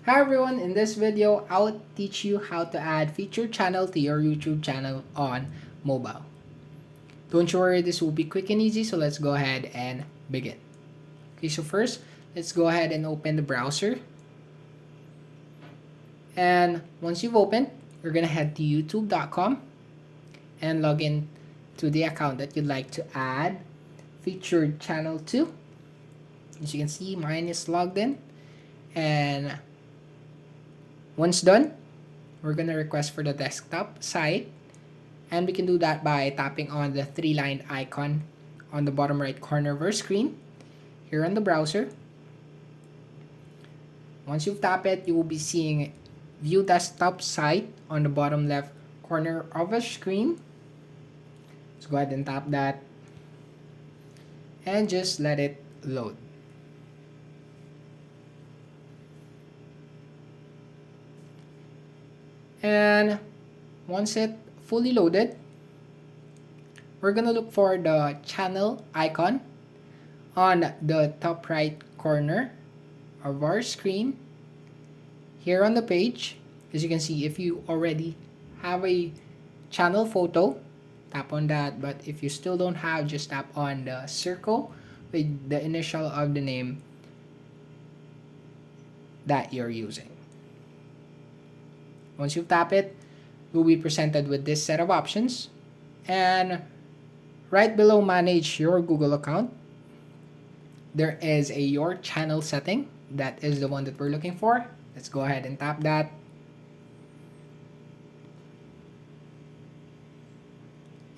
Hi everyone, in this video, I'll teach you how to add featured channel to your YouTube channel on mobile. Don't you worry, this will be quick and easy, so let's go ahead and begin. Okay, so first, let's go ahead and open the browser. And once you've opened, you're gonna head to youtube.com and log in to the account that you'd like to add featured channel to. As you can see, mine is logged in. And once done, we're gonna request for the desktop site, and we can do that by tapping on the three-line icon on the bottom right corner of our screen here on the browser. Once you've tapped it, you will be seeing view desktop site on the bottom left corner of the screen. So go ahead and tap that and just let it load. And once it fully loaded, we're gonna look for the channel icon on the top right corner of our screen here on the page. As you can see, if you already have a channel photo, tap on that. But if you still don't have, just tap on the circle with the initial of the name that you're using. Once you tap it, you'll be presented with this set of options. And right below manage your Google account, there is a your channel setting. That is the one that we're looking for. Let's go ahead and tap that.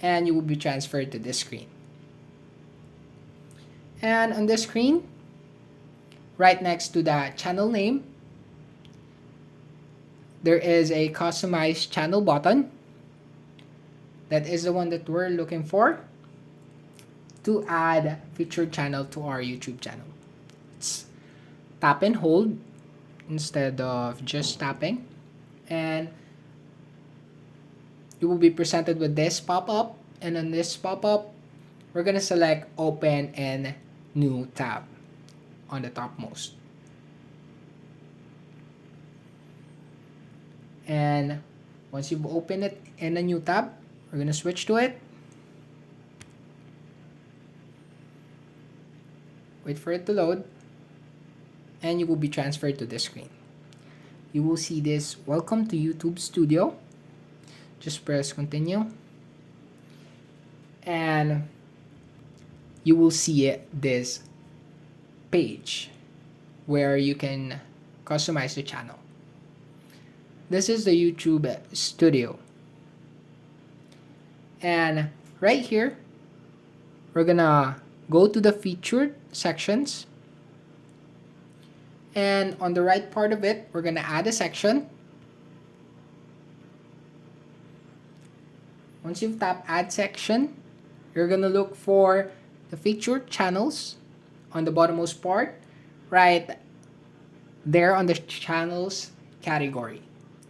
And you will be transferred to this screen. And on this screen, right next to the channel name, there is a customized channel button. That is the one that we're looking for to add featured channel to our YouTube channel. It's tap and hold instead of just tapping, and you will be presented with this pop-up. And on this pop-up, we're gonna select open and new tab on the topmost. And once you've opened it in a new tab, we're gonna switch to it. Wait for it to load, and you will be transferred to this screen. You will see this welcome to YouTube Studio. Just press continue, and you will see this page where you can customize the channel. This is the YouTube Studio, and right here we're gonna go to the featured sections, and on the right part of it we're gonna add a section. Once you've tapped add section, you're gonna look for the featured channels on the bottommost part right there on the channels category.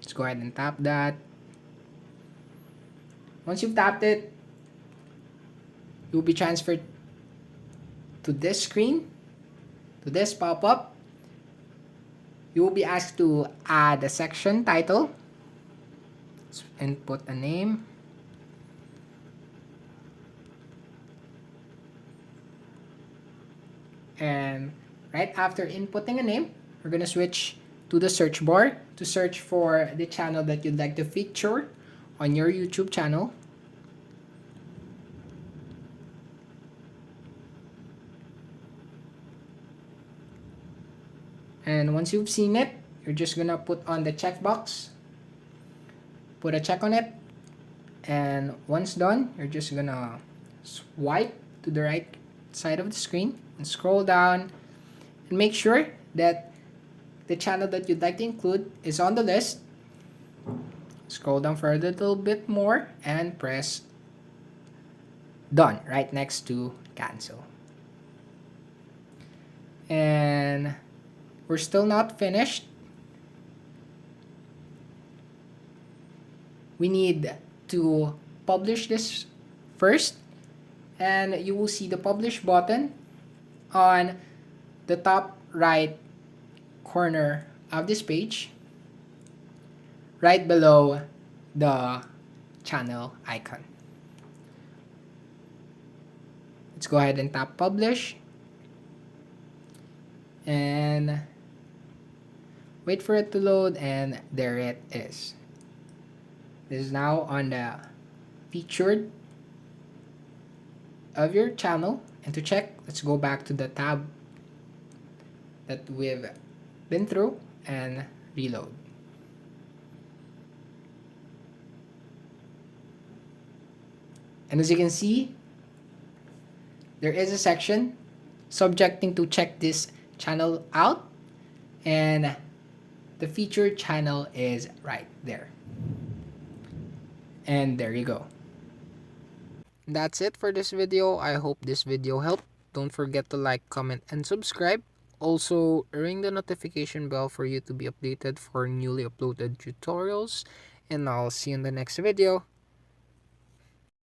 Let's go ahead and tap that. Once you've tapped it, you'll be transferred to this screen, to this pop-up. You will be asked to add a section title. Let's input a name. And right after inputting a name, we're gonna switch to the search bar to search for the channel that you'd like to feature on your YouTube channel. And once you've seen it, you're just gonna put on the checkbox, put a check on it, and once done, you're just gonna swipe to the right side of the screen and scroll down and make sure that the channel that you'd like to include is on the list. Scroll down further a little bit more and press done right next to cancel. And we're still not finished. We need to publish this first, and you will see the publish button on the top right corner of this page right below the channel icon. Let's go ahead and tap publish and wait for it to load, and there it is. This is now on the featured of your channel. And to check, let's go back to the tab that we've been through and reload. And as you can see, there is a section subjecting to check this channel out, and the featured channel is right there. And there you go. That's it for this video. I hope this video helped. Don't forget to like, comment, and subscribe. Also, ring the notification bell for you to be updated for newly uploaded tutorials. And I'll see you in the next video.